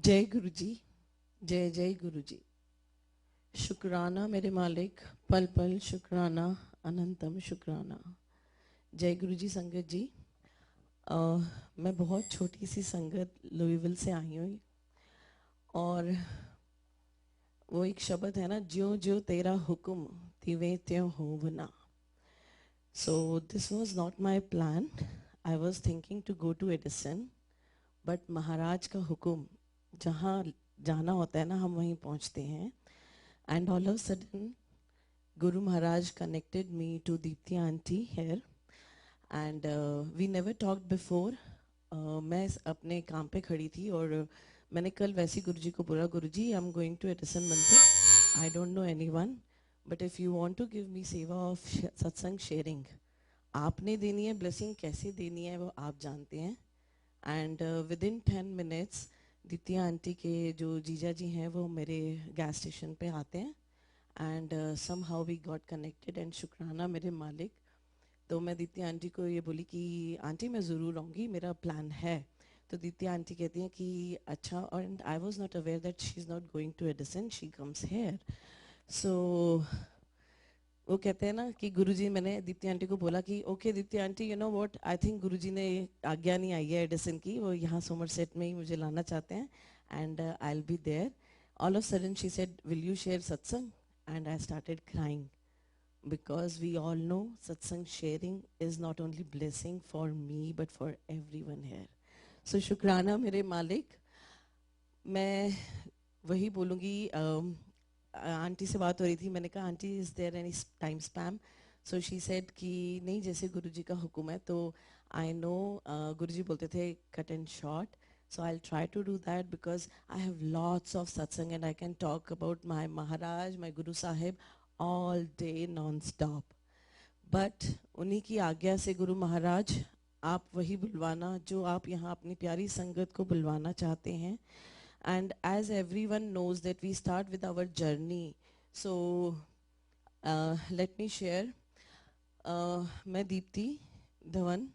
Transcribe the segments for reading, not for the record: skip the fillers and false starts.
जय गुरु जी। जय जय गुरु जी। शुक्राना मेरे मालिक, पल पल शुक्राना, अनंतम शुक्राना। जय गुरु जी। संगत जी, मैं बहुत छोटी सी संगत लुईविल से आई हूँ और वो एक शब्द है ना, ज्यों ज्यों तेरा हुक्म तिवें त्यों होवना। So this was not my plan. I was thinking to go to Edison, but Maharaj का हुक्म, जहाँ जाना होता है ना हम वहीं पहुँचते हैं। And all of a sudden, Guru Maharaj connected me to Deepti auntie here, and we never talked before. मैं अपने काम पे खड़ी थी और मैंने कल वैसे गुरु जी को बोला, Guru ji I am going to Edison mandir, I don't know anyone, but if you want to give me seva of सत्संग शेयरिंग, आपने देनी है ब्लेसिंग, कैसे देनी है वो आप जानते हैं। And with in 10 minutes Deepti aunty के जो जीजा जी हैं वो मेरे गैस स्टेशन पे आते हैं and somehow we got connected and शुक्राना मेरे मालिक। तो मैं दीप्ति आंटी को ये बोली कि आंटी मैं ज़रूर आऊँगी, मेरा प्लान है। तो दीप्ति आंटी कहती हैं कि अच्छा, और I was not aware that she is not going to Edison, she comes here. सो वो कहते हैं ना कि गुरुजी, मैंने दीप्ति आंटी को बोला कि okay Deepti aunty, you know what, I think Guruji ने आज्ञा नहीं आई है एडिसन की, वो यहाँ सोमरसेट में ही मुझे लाना चाहते हैं and I will be there. All of sudden she said, will you share satsang? And I started crying because we all know satsang sharing is not only blessing for me but for everyone here. So शुक्राना मेरे मालिक। मैं वही बोलूँगी। Aunty से बात हो रही थी, मैंने कहा aunty is there any time spam? So she said कि नहीं, जैसे गुरुजी का हुक्म है। तो आई नो गुरुजी बोलते थे cut and short, so I'll try to do that because I have lots of satsang and I can talk about my Maharaj, my Guru Sahib all day non-stop. But उन्हीं की आज्ञा से गुरु महाराज, आप वही बुलवाना जो आप यहाँ अपनी प्यारी संगत को बुलवाना चाहते हैं। And as everyone knows that we start with our journey, so let me share. मैं दीप्ति धवन,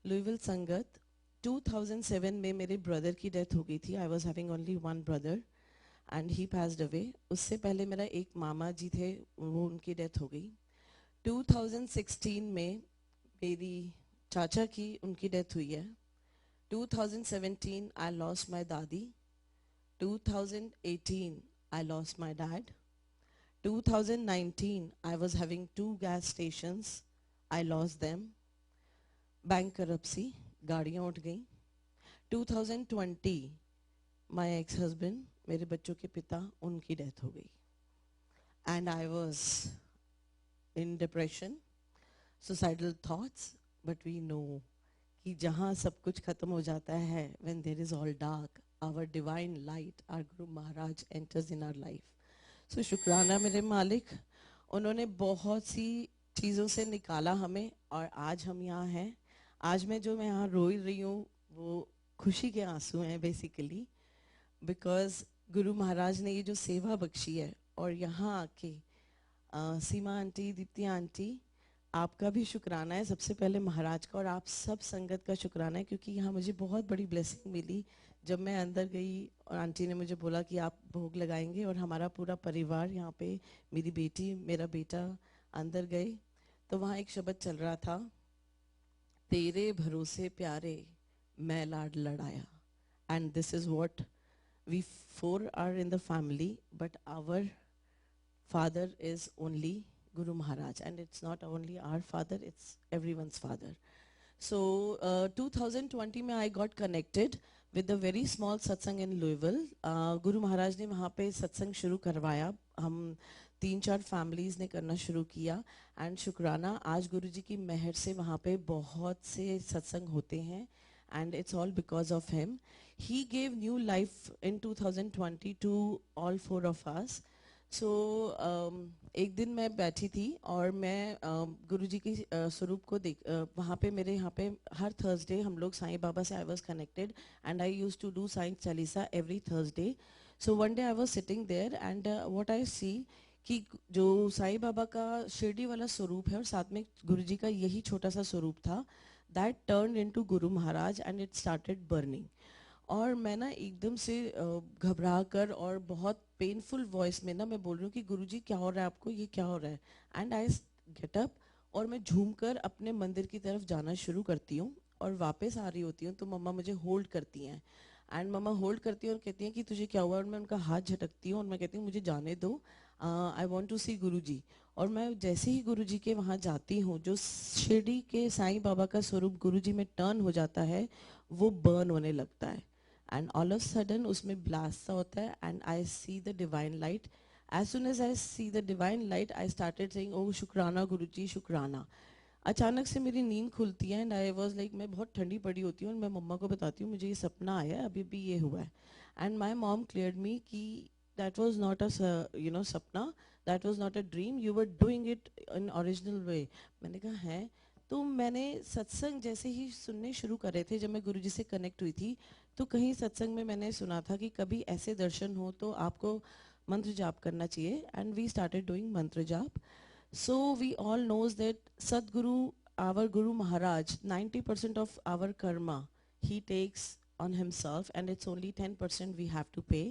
लुईविल संगत। 2007 में मेरे ब्रदर की डेथ हो गई थी। I was having only one brother and he passed away. उससे पहले मेरा एक मामा जी थे, वो उनकी डेथ हो गई। 2016 में मेरी चाचा की उनकी डेथ हुई है। 2017 आई लॉस्ट माई दादी। 2018 I lost my dad. 2019 I was having 2 gas stations. I lost them. Bankruptcy, गाड़ियाँ उठ गई। 2020 my ex-husband, मेरे बच्चों के पिता, उनकी डेथ हो गई। And I was in depression, suicidal thoughts, but we know कि जहाँ सब कुछ खत्म हो जाता है, when there is all dark, our divine light, our Guru Maharaj enters in our life. So शुक्राना मेरे मालिक, उन्होंने बहुत सी चीज़ों से निकाला हमें और आज हम यहाँ हैं। आज मैं यहाँ रो रही हूँ वो खुशी के आंसू हैं बेसिकली, बिकॉज गुरु महाराज ने ये जो सेवा बख्शी है। और यहाँ आके सीमा आंटी, दीप्ति आंटी, आपका भी शुक्राना है सबसे पहले महाराज का, और आप सब संगत का शुक्राना है, क्योंकि यहाँ मुझे बहुत बड़ी ब्लेसिंग मिली। जब मैं अंदर गई और आंटी ने मुझे बोला कि आप भोग लगाएंगे, और हमारा पूरा परिवार यहाँ पे, मेरी बेटी, मेरा बेटा अंदर गए, तो वहाँ एक शब्द चल रहा था, तेरे भरोसे प्यारे मैं लाड लड़ाया। And this is what we 4 are in the family, but our father is only Guru Maharaj, and it's not only our father, it's everyone's father. So 2020 में I got connected with a very small satsang in Louisville. Guru Maharaj ने वहाँ पे सत्संग शुरू करवाया, हम 3-4 families ने करना शुरू किया। एंड शुक्राना, आज गुरु जी की मेहर से वहाँ पे बहुत से सत्संग होते हैं, and it's all because of him. He gave new life in 2020 to all 4 of us. सो एक दिन मैं बैठी थी और मैं गुरुजी की स्वरूप को देख, वहाँ पे मेरे यहाँ पे हर थर्सडे हम लोग साईं बाबा से, I was connected and I use to do Sai Chalisa every Thursday. So one day I was sitting there and what I सी कि जो साईं बाबा का शिरडी वाला स्वरूप है और साथ में गुरुजी का यही छोटा सा स्वरूप था, that turn into Guru Maharaj and it started burning. और मैं ना एकदम से घबरा कर और बहुत पेनफुल वॉइस में ना मैं बोल रही हूँ कि गुरुजी क्या हो रहा है आपको, ये क्या हो रहा है। एंड आई गेट अप और मैं झूम कर अपने मंदिर की तरफ जाना शुरू करती हूँ और वापस आ रही होती हूँ तो मम्मा मुझे होल्ड करती हैं। एंड मम्मा होल्ड करती है और कहती हैं कि तुझे क्या हुआ, और मैं उनका हाथ झटकती हूँ और मैं कहती हूँ मुझे जाने दो, आई वॉन्ट टू सी गुरुजी। और मैं जैसे ही गुरुजी के वहाँ जाती हूँ, जो शिरडी के साईं बाबा का स्वरूप गुरुजी में टर्न हो जाता है, वो बर्न होने लगता है। एंड ऑल ऑफ सडन उसमें ब्लास्ट सा होता है and I see the divine light. As soon as I see the divine light I started saying oh शुक्राना गुरुजी शुक्राना। अचानक से मेरी नींद खुलती है एंड आई वाज लाइक, मैं बहुत ठंडी पड़ी होती हूँ और मैं मम्मा को बताती हूँ मुझे ये सपना आया है, अभी भी ये हुआ है। And my mom cleared me कि दैट वॉज नॉट अ सपना, that was not a dream, you were doing it in original way. मैंने कहा है। तो मैंने सत्संग जैसे ही सुनने शुरू करे थे, जब मैं गुरुजी से कनेक्ट हुई थी, तो कहीं सत्संग में मैंने सुना था कि कभी ऐसे दर्शन हो तो आपको मंत्र जाप करना चाहिए। एंड वी स्टार्टेड डूइंग मंत्र जाप। So we all knows that Sadguru, our Guru Maharaj, 90% of our karma he takes on himself, and it's only 10% we have to pay.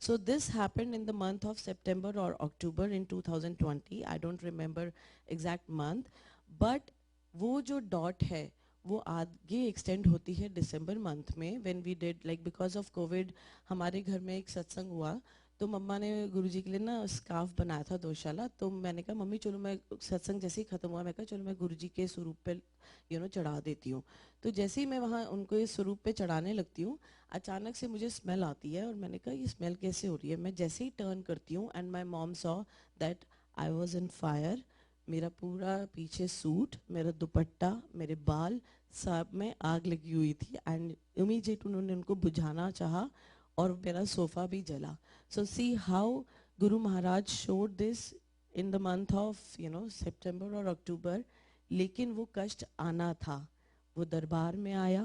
So this happened in the month of September or October in 2020. I don't remember exact month, but वो जो dot है वो आगे extend होती है दिसंबर month में, when we did like because of COVID हमारे घर में एक सत्संग हुआ। तो मम्मा ने गुरुजी के लिए ना स्कार्फ बनाया था दोशाला। तो मैंने कहा मम्मी चलो, मैं सत्संग जैसे ही खत्म हुआ मैं कहा चलो मैं गुरुजी के स्वरूप पे चढ़ा देती हूँ। तो जैसे ही मैं वहाँ उनको इस स्वरूप पे चढ़ाने लगती हूँ, अचानक से मुझे स्मेल आती है और मैंने कहा ये स्मेल कैसे हो रही है। मैं जैसे ही टर्न करती हूँ and my mom saw that I was in fire. मेरा पूरा पीछे सूट, मेरा दुपट्टा, मेरे बाल, सब में आग लगी हुई थी। एंड इमीडिएट उन्होंने उनको बुझाना चाहा और मेरा सोफा भी जला। So see how Guru Maharaj showed this in the month of September or October. लेकिन वो कष्ट आना था, वो दरबार में आया।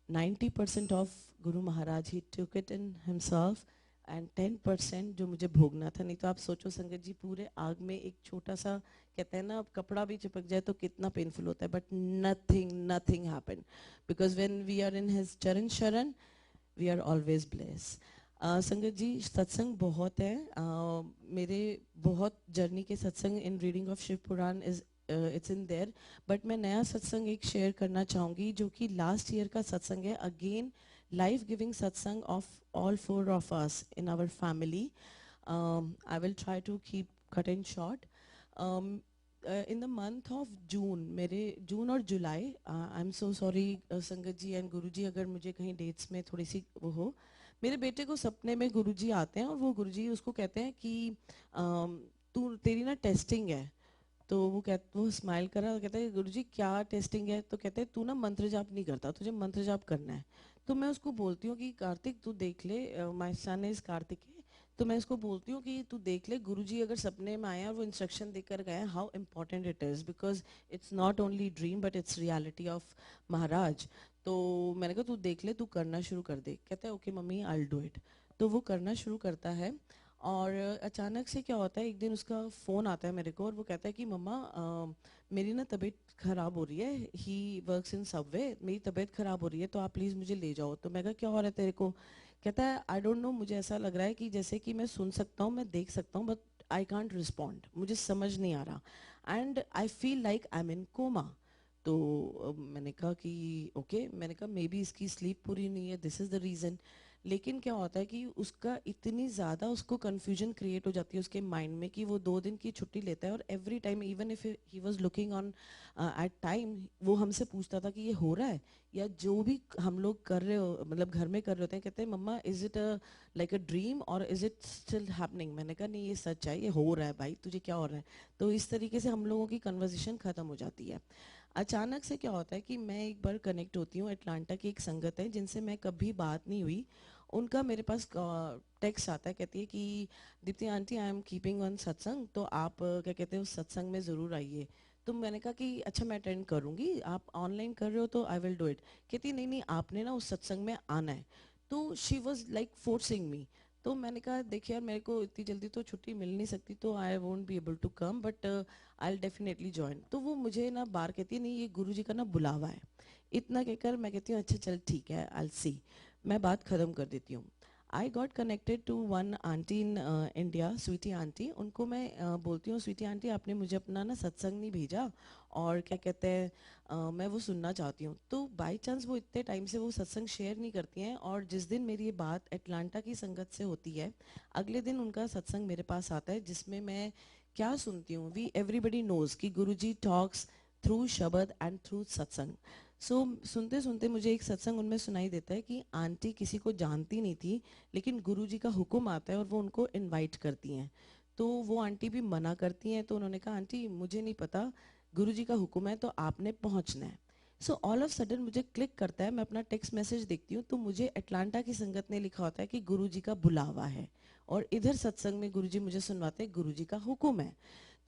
90% of Guru Maharaj he took it in himself and 10% जो मुझे भोगना था। नहीं तो आप सोचो संगत जी, पूरे आग में एक छोटा सा, कहते हैं ना अब कपड़ा भी चिपक जाए तो कितना पेनफुल होता है, but nothing happened because when we are in his चरण शरण वी आर ऑलवेज ब्लेस। संगत जी सत्संग बहुत है, मेरे बहुत जर्नी के satsang in reading of Shiv Puran is it's in there. But मैं नया सत्संग एक शेयर करना चाहूँगी जो कि लास्ट ईयर का सत्संग है, again life giving satsang of all four of us in our family. I will try to keep cut and short. In the month of June, मेरे जून और जुलाई, आई एम सो सॉरी संगत जी एंड गुरु जी अगर मुझे कहीं dates में थोड़ी सी वो हो, मेरे बेटे को सपने में गुरुजी आते हैं और वो गुरुजी उसको कहते हैं कि तू तेरी ना टेस्टिंग है। तो वो स्माइल कर रहा है, कहता है गुरुजी क्या टेस्टिंग है। तो कहते हैं तू ना मंत्र जाप नहीं करता, तुझे मंत्र जाप करना है। तो मैं उसको बोलती हूँ कि कार्तिक तू देख ले, माय सन इज कार्तिक है। तो मैं उसको बोलती हूँ कि तू देख ले, गुरुजी अगर सपने में आए और वो इंस्ट्रक्शन देकर गए, how important it is, because it's not only dream but it's reality of Maharaj. तो मैंने कहा तू देख ले, तू करना शुरू कर दे। कहता है okay mummy I will do it. तो वो करना शुरू करता है और अचानक से क्या होता है, एक दिन उसका फ़ोन आता है मेरे को और वो कहता है कि मम्मा मेरी ना तबीयत ख़राब हो रही है, ही वर्क्स इन सबवे, मेरी तबीयत ख़राब हो रही है तो आप प्लीज़ मुझे ले जाओ। तो मैं कहा क्या हो रहा है तेरे को। कहता है आई डोंट नो, मुझे ऐसा लग रहा है कि जैसे कि मैं सुन सकता हूँ, मैं देख सकता हूँ, बट आई कांट रिस्पॉन्ड, मुझे समझ नहीं आ रहा and I feel like I am in coma. तो मैंने कहा कि ओके, मैंने कहा मे बी इसकी स्लीप पूरी नहीं है, दिस इज़ द रीज़न। लेकिन क्या होता है कि उसका इतनी ज़्यादा उसको कन्फ्यूजन क्रिएट हो जाती है उसके माइंड में कि वो 2 दिन की छुट्टी लेता है और every time even if he was looking on at time, वो हमसे पूछता था कि ये हो रहा है, या जो भी हम लोग कर रहे हो मतलब घर में कर रहे होते हैं, कहते हैं mamma is it like a dream और इज इट स्टिल हैपनिंग। मैंने कहा नहीं ये सच है, ये हो रहा है भाई, तुझे क्या हो रहा है। तो इस तरीके से हम लोगों की कन्वर्सेशन ख़त्म हो जाती है। अचानक से क्या होता है कि मैं एक बार कनेक्ट होती हूँ, अटलांटा की एक संगत है जिनसे मैं कभी बात नहीं हुई, उनका मेरे पास टेक्स्ट आता है, कहती है कि Deepti aunty I am keeping on सत्संग, तो आप क्या कहते हैं उस सत्संग में ज़रूर आइए। तो मैंने कहा कि अच्छा मैं अटेंड करूँगी, आप ऑनलाइन कर रहे हो तो आई विल डू इट। कहती नहीं नहीं आपने ना उस सत्संग में आना है। तो शी वॉज लाइक फोर्सिंग मी। तो मैंने कहा देखिए यार मेरे को इतनी जल्दी तो छुट्टी मिल नहीं सकती, तो I won't be able to come but I will definitely join. तो वो मुझे ना बार कहती है नहीं ये गुरु जी का ना बुलावा है। इतना कहकर मैं कहती हूँ अच्छा चल ठीक है आई विल सी। मैं बात ख़त्म कर देती हूँ. I got connected to one aunty in India, Sweety aunty. उनको मैं बोलती हूँ, स्वीटी आंटी आपने मुझे अपना ना सत्संग नहीं भेजा और क्या कहते हैं मैं वो सुनना चाहती हूँ. तो बाई चांस वो इतने टाइम से वो सत्संग शेयर नहीं करती हैं, और जिस दिन मेरी ये बात एटलांटा की संगत से होती है, अगले दिन उनका सत्संग मेरे पास आता है, जिसमें मैं क्या सुनती हूँ. वी एवरीबडी नोज कि गुरुजी टॉक्स थ्रू शब्द एंड थ्रू सत्संग. सुनते सुनते मुझे एक सत्संग उनमें सुनाई देता है कि आंटी किसी को जानती नहीं थी, लेकिन गुरुजी का हुक्म आता है और वो उनको इनवाइट करती हैं. तो वो आंटी भी मना करती हैं, तो उन्होंने कहा आंटी मुझे नहीं पता, गुरुजी का हुक्म है तो आपने पहुंचना है. सो ऑल ऑफ सडन मुझे क्लिक करता है, मैं अपना टेक्स्ट मैसेज देखती हूँ तो मुझे एटलांटा की संगत ने लिखा होता है कि गुरुजी का बुलावा है, और इधर सत्संग में गुरुजी मुझे सुनवाते हैं गुरुजी का हुक्म है.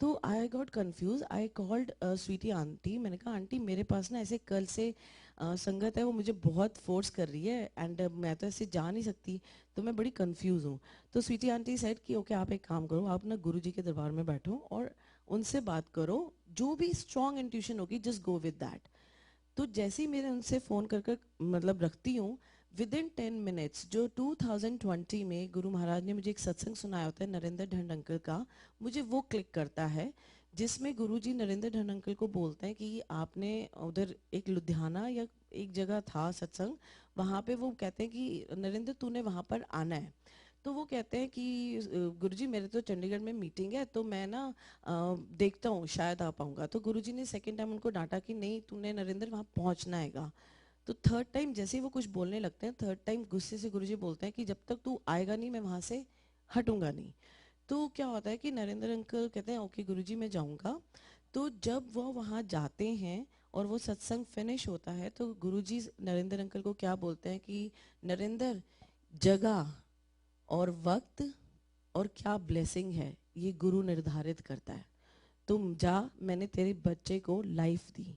तो I got confuse. I called Sweety aunty. मैंने कहा आंटी मेरे पास ना ऐसे कल से संगत है, वो मुझे बहुत फोर्स कर रही है एंड मैं तो ऐसे जा नहीं सकती, तो मैं बड़ी कंफ्यूज हूँ. तो स्वीटी आंटी सेड कि ओके आप एक काम करो, आप ना गुरुजी के दरबार में बैठो और उनसे बात करो, जो भी स्ट्रॉन्ग इंट्यूशन होगी जस्ट गो विद दैट. तो जैसे ही मेरे उनसे फ़ोन कर कर मतलब रखती हूँ, विद इन 10 मिनट्स, जो 2020 में गुरु महाराज ने मुझे एक सत्संग सुनाया होता है नरेंद्र ढंड अंकल का, मुझे वो क्लिक करता है, जिसमें गुरुजी नरेंद्र ढंड अंकल को बोलते हैं कि आपने उधर एक लुधियाना या एक जगह था सत्संग, वहाँ पे वो कहते हैं कि नरेंद्र तूने वहाँ पर आना है. तो वो कहते हैं कि गुरुजी मेरे तो चंडीगढ़ में मीटिंग है, तो मैं ना देखता हूँ शायद आ पाऊंगा. तो गुरुजी ने सेकंड टाइम उनको डांटा कि नहीं तूने नरेंद्र वहाँ पहुँचना हैगा. तो थर्ड टाइम जैसे ही वो कुछ बोलने लगते हैं, थर्ड टाइम गुस्से से गुरुजी बोलते हैं कि जब तक तू आएगा नहीं मैं वहाँ से हटूंगा नहीं. तो क्या होता है कि नरेंद्र अंकल कहते हैं ओके गुरुजी मैं जाऊंगा. तो जब वो वहाँ जाते हैं और वो सत्संग फिनिश होता है, तो गुरुजी नरेंद्र अंकल को क्या बोलते हैं कि नरेंद्र, जगह और वक्त और क्या ब्लेसिंग है ये गुरु निर्धारित करता है, तुम जा, मैंने तेरे बच्चे को लाइफ दी.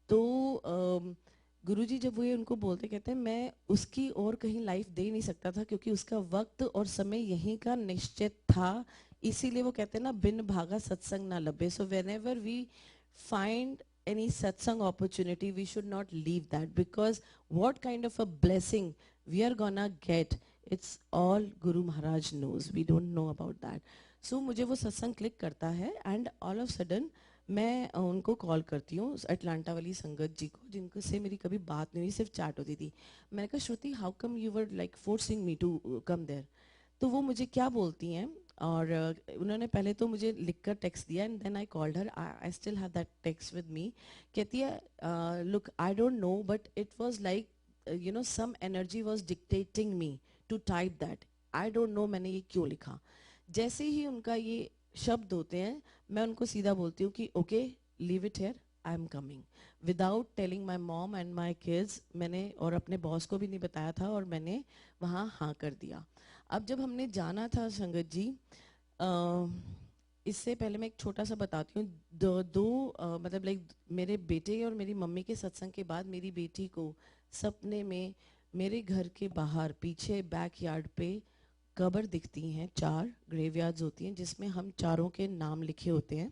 तो गुरुजी जब वो ये उनको बोलते, कहते हैं मैं उसकी और कहीं लाइफ दे नहीं सकता था, क्योंकि उसका वक्त और समय यहीं का निश्चित था. इसीलिए वो कहते हैं ना बिन भागा सत्संग ना लबे. So whenever we find any satsang opportunity, we should not leave that, because what kind of a blessing we are gonna get, it's all Guru Maharaj knows, we don't know about that. So मुझे वो सत्संग click करता है and all of sudden मैं उनको call करती हूँ, Atlanta वाली संगत जी को, जिनको से मेरी कभी बात नहीं हुई, सिर्फ चैट होती थी. मैंने कहा Shruti how come you were like forcing me to come there. तो वो मुझे क्या बोलती हैं, और उन्होंने पहले तो मुझे लिखकर टेक्स्ट दिया and then I called her. I still have that text with me. कहती है look I don't know but it was like you know some energy was dictating me to type that. I don't know मैंने ये क्यों लिखा. जैसे ही उनका ये शब्द होते हैं, मैं उनको सीधा बोलती हूँ कि okay leave it here, I am coming, without telling my mom and my kids. मैंने और अपने बॉस को भी नहीं बताया था और मैंने वहाँ हाँ कर दिया. अब जब हमने जाना था संगत जी, इससे पहले मैं एक छोटा सा बताती हूँ. मतलब लाइक मेरे बेटे और मेरी मम्मी के सत्संग के बाद मेरी बेटी को सपने में मेरे घर के बाहर पीछे बैक यार्ड पे कब्र दिखती हैं, 4 ग्रेवयार्ड्स होती हैं जिसमें हम चारों के नाम लिखे होते हैं,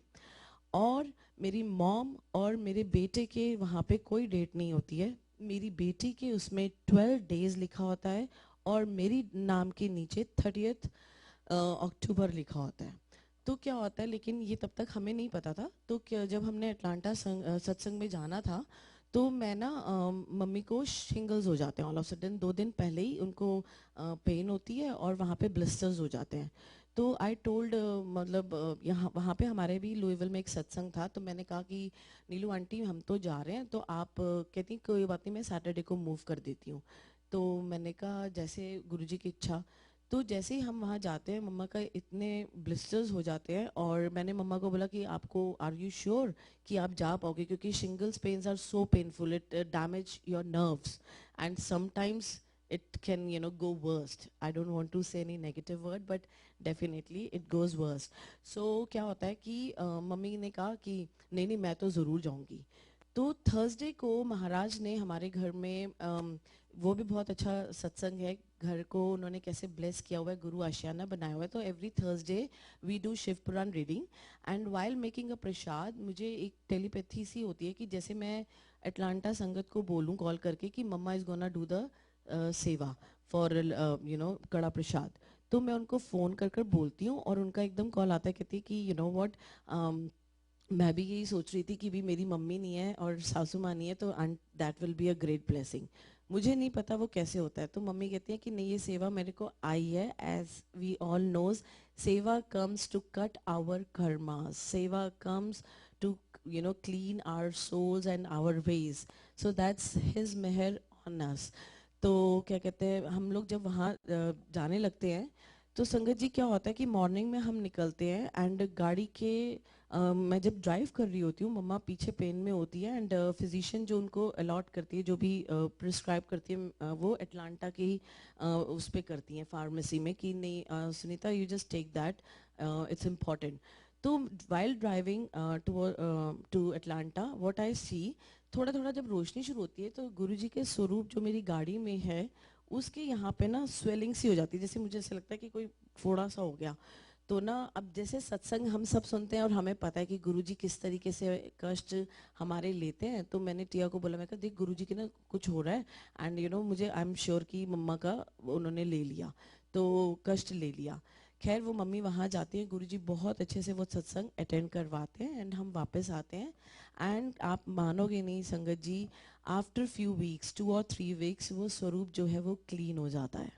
और मेरी मॉम और मेरे बेटे के वहाँ पे कोई डेट नहीं होती है. मेरी बेटी के उसमें 12 डेज लिखा होता है और मेरी नाम के नीचे 30 अक्टूबर लिखा होता है. तो क्या होता है, लेकिन ये तब तक हमें नहीं पता था. तो क्या जब हमने अटलांटा सत्संग में जाना था, तो मैं ना मम्मी को शिंगल्स हो जाते हैं ऑल ऑफ सडन, 2 दिन पहले ही उनको पेन होती है और वहाँ पे ब्लिस्टर्स हो जाते हैं. तो आई टोल्ड मतलब यहाँ वहाँ पे हमारे भी लुइविल में एक सत्संग था, तो मैंने कहा कि नीलू आंटी हम तो जा रहे हैं, तो आप कहती कोई बात नहीं मैं सैटरडे को मूव कर देती हूँ. तो मैंने कहा जैसे गुरुजी की इच्छा. तो जैसे ही हम वहाँ जाते हैं, मम्मा का इतने ब्लिस्टर्स हो जाते हैं, और मैंने मम्मा को बोला कि आपको आर यू श्योर कि आप जा पाओगे, क्योंकि shingles pains are so painful, it damage your nerves and sometimes it can go worst. I don't want to say any negative word but definitely it goes worst. So क्या होता है कि mummy ने कहा कि नहीं नहीं मैं तो ज़रूर जाऊंगी. तो थर्सडे को महाराज ने हमारे घर में वो भी बहुत अच्छा सत्संग है, घर को उन्होंने कैसे ब्लेस किया हुआ है, गुरु आशियाना बनाया हुआ है. तो every Thursday we do Shiv Puran reading and while making a prasad मुझे एक टेलीपैथी सी होती है कि जैसे मैं अटलांटा संगत को बोलूं कॉल करके कि मम्मा इज़ गोना डू द सेवा. फॉर कड़ा प्रसाद। तो मैं उनको फ़ोन कर कर बोलती हूँ और उनका एकदम कॉल आता है, कहती है कि यू नो व्हाट, मैं भी यही सोच रही थी कि भी मेरी मम्मी नहीं है और सासू माँ नहीं है, तो that will be a great blessing. मुझे नहीं पता वो कैसे होता है, तो मम्मी कहती है कि नहीं, ये सेवा मेरे को आई है। As we all knows, seva comes to cut our karmas, seva comes to clean our souls and our ways, so that's his मेहर ऑन अस। तो क्या कहते हैं, हम लोग जब वहाँ जाने लगते हैं तो संगत जी क्या होता है कि मॉर्निंग में हम निकलते हैं एंड गाड़ी के मैं जब ड्राइव कर रही होती हूँ, मम्मा पीछे पेन में होती है एंड फिजिशियन जो उनको अलॉट करती है, जो भी प्रिस्क्राइब करती है, वो अटलांटा की ही उस पे करती हैं फार्मेसी में कि नहीं Sunita, you just take that, it's important. तो while driving to Atlanta, what I see, थोड़ा थोड़ा जब रोशनी शुरू होती है तो गुरुजी के स्वरूप जो मेरी गाड़ी में है उसके यहाँ पे ना स्वेलिंग सी हो जाती है, जैसे मुझे ऐसा लगता है कि कोई फोड़ा सा हो गया। तो ना अब जैसे सत्संग हम सब सुनते हैं और हमें पता है कि गुरुजी किस तरीके से कष्ट हमारे लेते हैं, तो मैंने टिया को बोला, मैं कहा देख गुरुजी की ना कुछ हो रहा है एंड मुझे आई एम श्योर कि मम्मा का उन्होंने ले लिया, तो कष्ट ले लिया। खैर वो मम्मी वहाँ जाती है, गुरुजी बहुत अच्छे से वो सत्संग अटेंड करवाते हैं एंड हम वापस आते हैं। एंड आप मानोगे नहीं संगत जी, आफ्टर फ्यू वीक्स, 2 और 3 वीक्स, वो स्वरूप जो है वो क्लीन हो जाता है।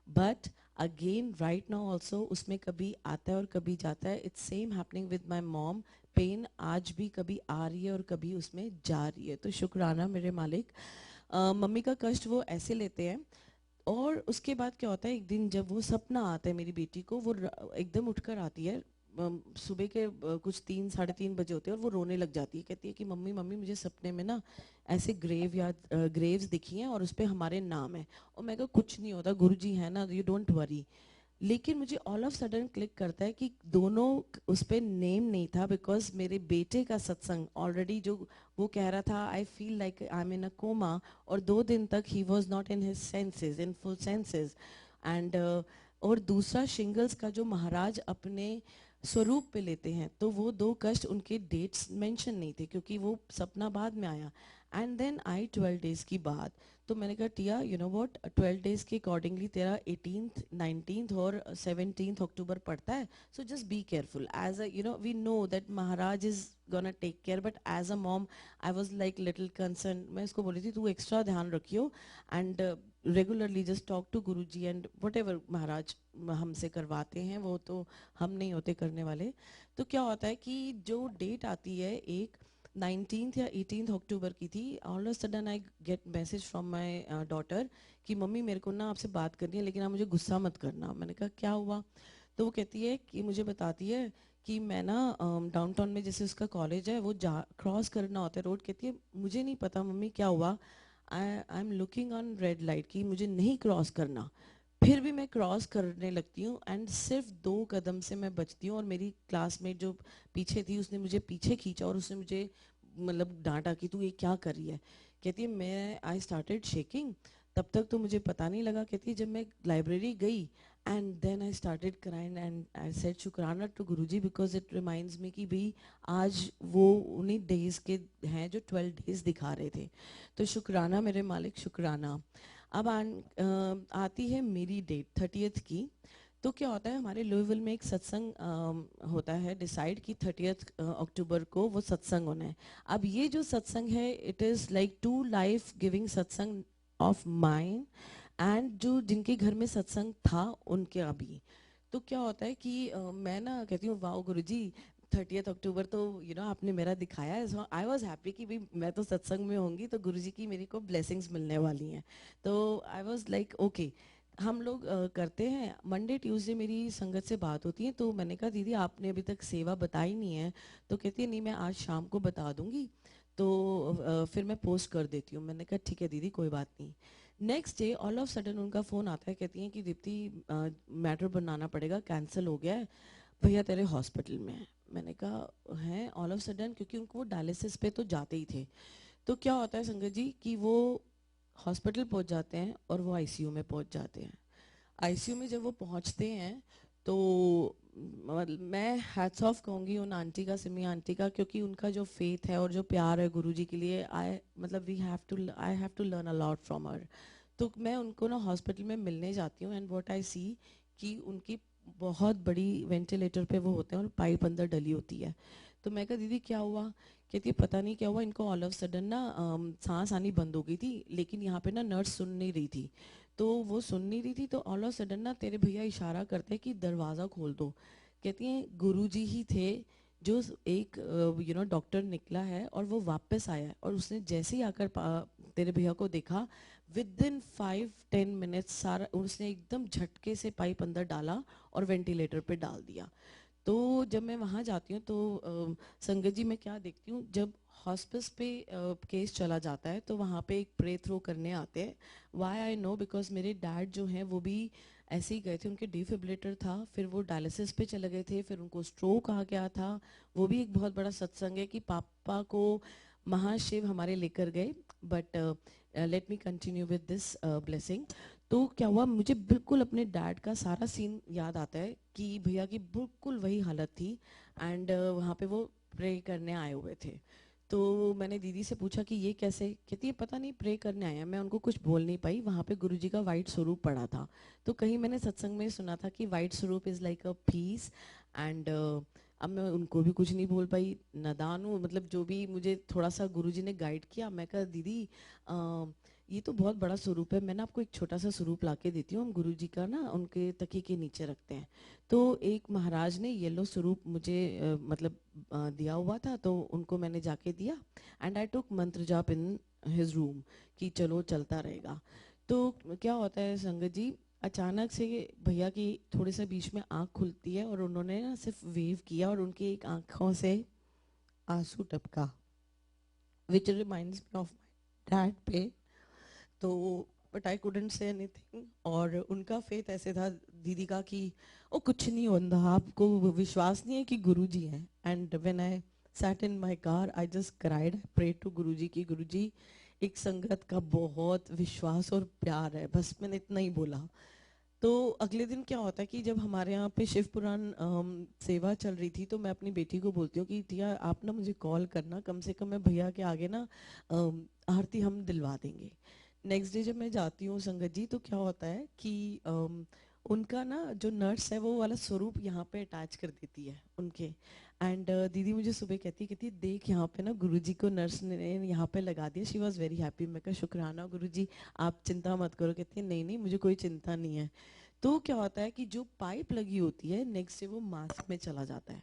But again right now also उसमें कभी आता है और कभी जाता है। It's same happening with my mom, pain आज भी कभी आ रही है और कभी उसमें जा रही है। तो शुक्राना मेरे मालिक, मम्मी का कष्ट वो ऐसे लेते हैं। और उसके बाद क्या होता है, एक दिन जब वो सपना आता है मेरी बेटी को, वो एकदम उठकर आती है, सुबह के कुछ 3 साढ़े 3 बजे होते हैं और वो रोने लग जाती है, कहती है कि मम्मी मम्मी मुझे सपने में ना ऐसे ग्रेव्स दिखी हैं और उस पर हमारे नाम है। और मैं कहा कुछ नहीं होता, गुरुजी है ना, यू डोंट वरी। लेकिन मुझे ऑल ऑफ सडन क्लिक करता है कि दोनों उस पर नेम नहीं था, बिकॉज मेरे बेटे का सत्संग ऑलरेडी जो वो कह रहा था I feel like I am in a coma, और 2 दिन तक he was not in his senses, in full senses. And और दूसरा शिंगल्स का जो महाराज अपने स्वरूप पे लेते हैं, तो वो 2 कष्ट उनके डेट्स मेंशन नहीं थे क्योंकि वो सपना बाद में आया। एंड देन आई 12 डेज की बात, तो मैंने कहा Tia you know what, 12 days के अकॉर्डिंगली तेरा 18th 19th और 17th अक्टूबर पड़ता है, so just be careful. As a we know that Maharaj is gonna take care, but as a mom I was like little concern. मैं इसको बोली थी तू एक्स्ट्रा ध्यान रखियो and regularly just talk to Guru ji and whatever Maharaj हमसे करवाते हैं, वो तो हम नहीं होते करने वाले। तो क्या होता है कि जो डेट आती है एक 19th या 18th अक्टूबर की थी, all of sudden I get message from my daughter कि मम्मी मेरे को ना आपसे बात करनी है, लेकिन आप मुझे गुस्सा मत करना। मैंने कहा क्या हुआ? तो वो कहती है कि मुझे बताती है कि मैं ना डाउनटाउन में जैसे उसका कॉलेज है वो जा क्रॉस करना होता है रोड, कहती है मुझे नहीं पता मम्मी क्या हुआ, I am looking on red light कि मुझे नहीं क्रॉस करना, फिर भी मैं क्रॉस करने लगती हूँ एंड सिर्फ 2 कदम से मैं बचती हूँ और मेरी क्लासमेट जो पीछे थी उसने मुझे पीछे खींचा और उसने मुझे मतलब डांटा कि तू ये क्या कर रही है। कहती है मैं आई स्टार्टेड शेकिंग, तब तक तो मुझे पता नहीं लगा। कहती है जब मैं लाइब्रेरी गई and then I started crying and I said शुक्राना to Guruji because it reminds me कि भाई आज वो उन्हीं डेज के हैं जो 12 डेज दिखा रहे थे। तो शुक्राना मेरे मालिक, शुक्राना। अब आती है मेरी डेट 30th की। तो क्या होता है हमारे लुइविल में एक सत्संग होता है डिसाइड कि 30th अक्टूबर को वो सत्संग होना है। अब ये जो सत्संग है it is like 2 life giving satsang of mind and जो जिनके घर में सत्संग था उनके अभी। तो क्या होता है कि मैं ना कहती हूँ वाह गुरुजी 30th अक्टूबर तो आपने मेरा दिखाया है, सो आई वॉज हैप्पी कि भाई मैं तो सत्संग में होंगी तो गुरुजी की मेरी को ब्लेसिंग्स मिलने वाली हैं। तो आई वॉज लाइक ओके, हम लोग करते हैं। मंडे ट्यूसडे मेरी संगत से बात होती है, तो मैंने कहा दीदी आपने अभी तक सेवा बताई नहीं है, तो कहती है नहीं मैं आज शाम को बता दूंगी, तो फिर मैं पोस्ट कर देती हूँ। मैंने कहा ठीक है दीदी कोई बात नहीं। Next day all of sudden उनका फ़ोन आता है, कहती हैं कि दीप्ति मैटर बनाना पड़ेगा, कैंसिल हो गया है, भैया तेरे हॉस्पिटल में है। मैंने कहा हैं ऑल ऑफ सडन, क्योंकि उनको वो डायलिसिस पे तो जाते ही थे। तो क्या होता है संगत जी कि वो हॉस्पिटल पहुंच जाते हैं और वो आईसीयू में पहुंच जाते हैं। आईसीयू में जब वो पहुंचते हैं तो मैं हैट्स ऑफ कहूँगी उन आंटी का, सिमी आंटी का, क्योंकि उनका जो फेथ है और जो प्यार है गुरुजी के लिए, आई मतलब we have to I have to learn a lot from her. तो मैं उनको ना हॉस्पिटल में मिलने जाती हूँ एंड व्हाट आई सी कि उनकी बहुत बड़ी वेंटिलेटर पे वो होते हैं और पाइप अंदर डली होती है। तो मैं कहा दीदी क्या हुआ? कहती है पता नहीं क्या हुआ, इनको ऑल ऑफ सडन ना सांस आनी बंद हो गई थी, लेकिन यहाँ पे ना नर्स सुन नहीं रही थी। तो वो सुन नहीं रही थी तो ऑल ऑफ सडन ना तेरे भैया इशारा करते हैं कि दरवाज़ा खोल दो। कहती हैं गुरुजी ही थे जो एक डॉक्टर निकला है और वो वापस आया है, और उसने जैसे ही आकर तेरे भैया को देखा, विद इन 5-10 मिनट्स सारा उसने एकदम झटके से पाइप अंदर डाला और वेंटिलेटर पे डाल दिया। तो जब मैं वहाँ जाती हूँ तो संगत जी मैं क्या देखती हूँ, जब हॉस्पिस पे केस चला जाता है तो वहाँ पे एक प्रे थ्रो करने आते हैं। वाई आई नो, बिकॉज मेरे डैड जो हैं वो भी ऐसे ही गए थे, उनके डिफिब्रिलेटर था, फिर वो डायलिसिस पे चले गए थे, फिर उनको स्ट्रोक आ गया था। वो भी एक बहुत बड़ा सत्संग है कि पापा को महाशिव हमारे लेकर गए। But let me continue with this blessing. तो क्या हुआ, मुझे बिल्कुल अपने डैड का सारा सीन याद आता है कि भैया की बिल्कुल वही हालत थी एंड वहाँ पे वो प्रे करने आए हुए थे। तो मैंने दीदी से पूछा कि ये कैसे? कहती है पता नहीं प्रे करने आया। मैं उनको कुछ बोल नहीं पाई, वहाँ पे गुरुजी का वाइट स्वरूप पड़ा था। तो कहीं मैंने सत्संग में सुना था कि white swaroop is like a peace and अब मैं उनको भी कुछ नहीं बोल पाई, नादान हूँ, मतलब जो भी मुझे थोड़ा सा गुरुजी ने गाइड किया। मैं कहा दीदी ये तो बहुत बड़ा स्वरूप है, मैं ना आपको एक छोटा सा स्वरूप ला के देती हूँ, हम गुरुजी का ना उनके तकिए के नीचे रखते हैं। तो एक महाराज ने येलो स्वरूप मुझे मतलब दिया हुआ था, तो उनको मैंने जाके दिया एंड आई टुक मंत्र जाप इन हिज रूम कि चलो चलता रहेगा। तो क्या होता है संगत जी, अचानक से भैया की थोड़ी सा बीच में आँख खुलती है और उन्होंने ना सिर्फ वेव किया और उनकी एक आँखों से आंसू टपका, which reminds me of my dad पे। तो but I couldn't say anything, और उनका फेथ ऐसे था दीदी का कि ओ कुछ नहीं होता, आपको विश्वास नहीं है कि गुरुजी हैं। And when I sat in my car I just cried, pray to Guruji की गुरुजी एक संगत का बहुत विश्वास और प्यार है, बस मैंने इतना ही बोला। तो अगले दिन क्या होता है कि जब हमारे यहाँ पे शिव पुराण सेवा चल रही थी, तो मैं अपनी बेटी को बोलती हूँ कि टिया आप ना मुझे कॉल करना, कम से कम मैं भैया के आगे ना आरती हम दिलवा देंगे। नेक्स्ट डे जब मैं जाती हूँ संगत जी, तो क्या होता है कि उनका ना जो नर्स है वो वाला स्वरूप यहाँ पे अटैच कर देती है उनके। एंड दीदी मुझे सुबह कहती देख यहाँ पे ना गुरुजी को नर्स ने यहाँ पे लगा दिया। She was very happy. मैं कहा शुक्राना गुरुजी, आप चिंता मत करो। कहती है नहीं नहीं मुझे कोई चिंता नहीं है। तो क्या होता है कि जो पाइप लगी होती है नेक्स्ट डे वो मास्क में चला जाता है।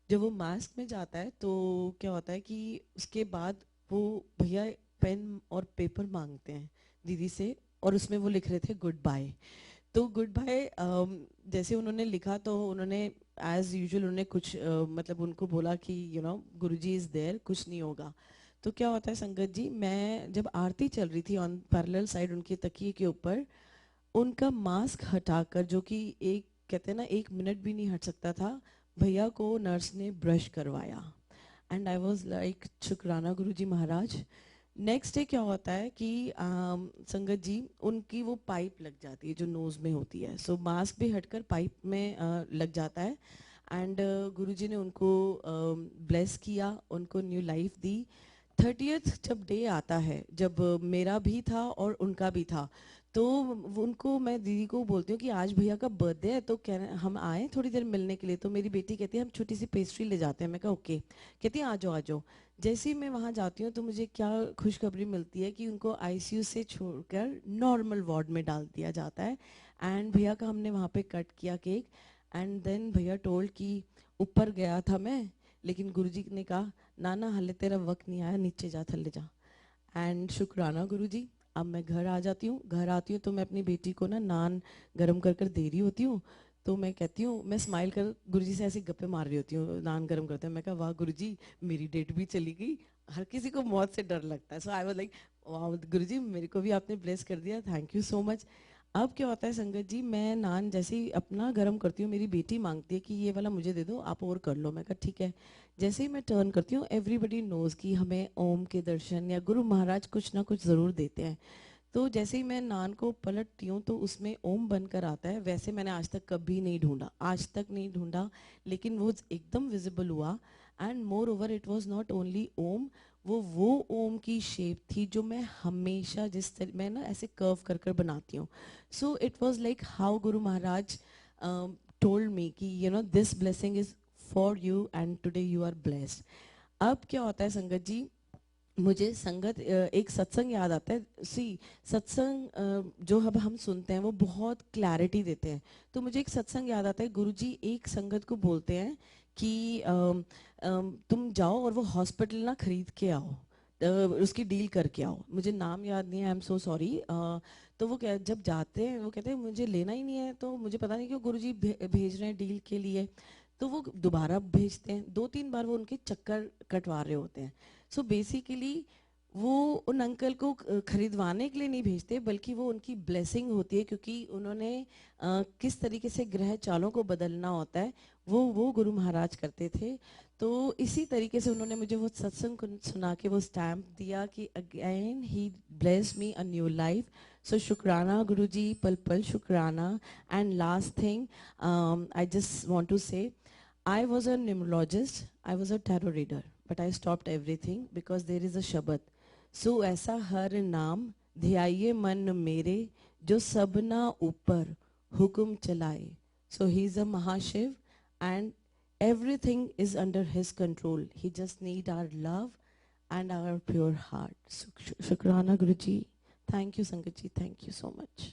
जब वो मास्क में जाता है तो क्या होता है कि उसके बाद वो भैया पेन और पेपर मांगते हैं दीदी से, और उसमें वो लिख रहे थे गुड बाय। तो गुड बाय जैसे उन्होंने लिखा तो उन्होंने एज यूजुअल उन्होंने कुछ मतलब उनको बोला कि गुरुजी इज देयर, कुछ नहीं होगा। तो क्या होता है संगत जी, मैं जब आरती चल रही थी ऑन पैरेलल साइड उनके तकिए के ऊपर, उनका मास्क हटाकर, जो कि एक कहते हैं ना 1 मिनट भी नहीं हट सकता था, भैया को नर्स ने ब्रश करवाया। एंड आई वॉज लाइक शुक्राना गुरुजी महाराज। नेक्स्ट डे क्या होता है कि संगत जी उनकी वो पाइप लग जाती है जो नोज में होती है, सो मास्क भी हटकर पाइप में लग जाता है। एंड गुरुजी ने उनको ब्लेस किया, उनको न्यू लाइफ दी। 30th जब डे आता है, जब मेरा भी था और उनका भी था, तो उनको मैं दीदी को बोलती हूँ कि आज भैया का बर्थडे है तो कह रहे हैं हम आए थोड़ी देर मिलने के लिए। तो मेरी बेटी कहती है हम छोटी सी पेस्ट्री ले जाते हैं। मैं कहा ओके। कहती है आ जाओ आ जाओ। जैसे ही मैं वहाँ जाती हूँ तो मुझे क्या खुशखबरी मिलती है कि उनको आईसीयू से छोड़कर नॉर्मल वार्ड में डाल दिया जाता है। एंड भैया का हमने वहाँ पे कट किया केक। एंड देन भैया टोल्ड कि ऊपर गया था मैं, लेकिन गुरुजी ने कहा ना ना हाले तेरा वक्त नहीं आया, नीचे जा थल्ले जा। एंड शुक्राना गुरुजी। अब मैं घर आ जाती हूँ, घर आती हूँ तो मैं अपनी बेटी को ना नान गरम कर कर दे रही होती हूँ। तो मैं कहती हूँ, मैं स्माइल कर गुरुजी से ऐसे गप्पे मार रही होती हूँ, नान गरम करते हैं। मैं कहा वाह गुरुजी मेरी डेट भी चली गई। हर किसी को मौत से डर लगता है, सो आई वाज लाइक वाह गुरुजी मेरे को भी आपने ब्लेस कर दिया, थैंक यू सो मच। अब क्या होता है संगत जी, मैं नान जैसे ही अपना गरम करती हूँ, मेरी बेटी मांगती है कि ये वाला मुझे दे दो, आप और कर लो। मैं कहा ठीक है। जैसे ही मैं टर्न करती हूँ, एवरीबडी नोज कि हमें ओम के दर्शन या गुरु महाराज कुछ ना कुछ ज़रूर देते हैं। तो जैसे ही मैं नान को पलटती हूँ तो उसमें ओम बनकर आता है। वैसे मैंने आज तक कभी नहीं ढूंढा, आज तक नहीं ढूंढा, लेकिन वो एकदम विजिबल हुआ। And moreover it was not only Om, वो ओम की शेप थी जो मैं हमेशा जिस तरह मैं ना ऐसे कर्व कर कर बनाती हूँ. So it was like how Guru Maharaj told me कि you know this blessing is for you and today you are blessed. अब क्या होता है संगत जी, मुझे संगत एक सत्संग याद आता है. सी सत्संग जो अब हम सुनते हैं वो बहुत क्लैरिटी देते हैं. तो मुझे एक सत्संग याद आता है, गुरुजी एक संगत को बोलते हैं कि तुम जाओ और वो हॉस्पिटल ना खरीद के आओ, उसकी डील करके आओ. मुझे नाम याद नहीं है, आई एम सो सॉरी. तो वो जब जाते हैं वो कहते हैं मुझे लेना ही नहीं है, तो मुझे पता नहीं क्यों गुरुजी भेज रहे हैं डील के लिए. तो वो दोबारा भेजते हैं, 2-3 बार वो उनके चक्कर कटवा रहे होते हैं. सो बेसिकली वो उन अंकल को खरीदवाने के लिए नहीं भेजते, बल्कि वो उनकी ब्लेसिंग होती है, क्योंकि उन्होंने किस तरीके से ग्रह चालों को बदलना होता है वो गुरु महाराज करते थे. तो इसी तरीके से उन्होंने मुझे वो सत्संग सुना के वो स्टैम्प दिया कि again he bless me a new life. So शुक्राना गुरुजी, पल पल शुक्राना. And last thing I just want to say, I was a numerologist, I was a tarot reader, but I stopped everything because there is a Shabad. So ऐसा हर नाम ध्याये मन मेरे जो सबना ऊपर हुक्म चलाए. So he is a Mahashiv and everything is under his control. He just need our love and our pure heart. So, Shukrana Guruji. Thank you Sangat ji. Thank you so much.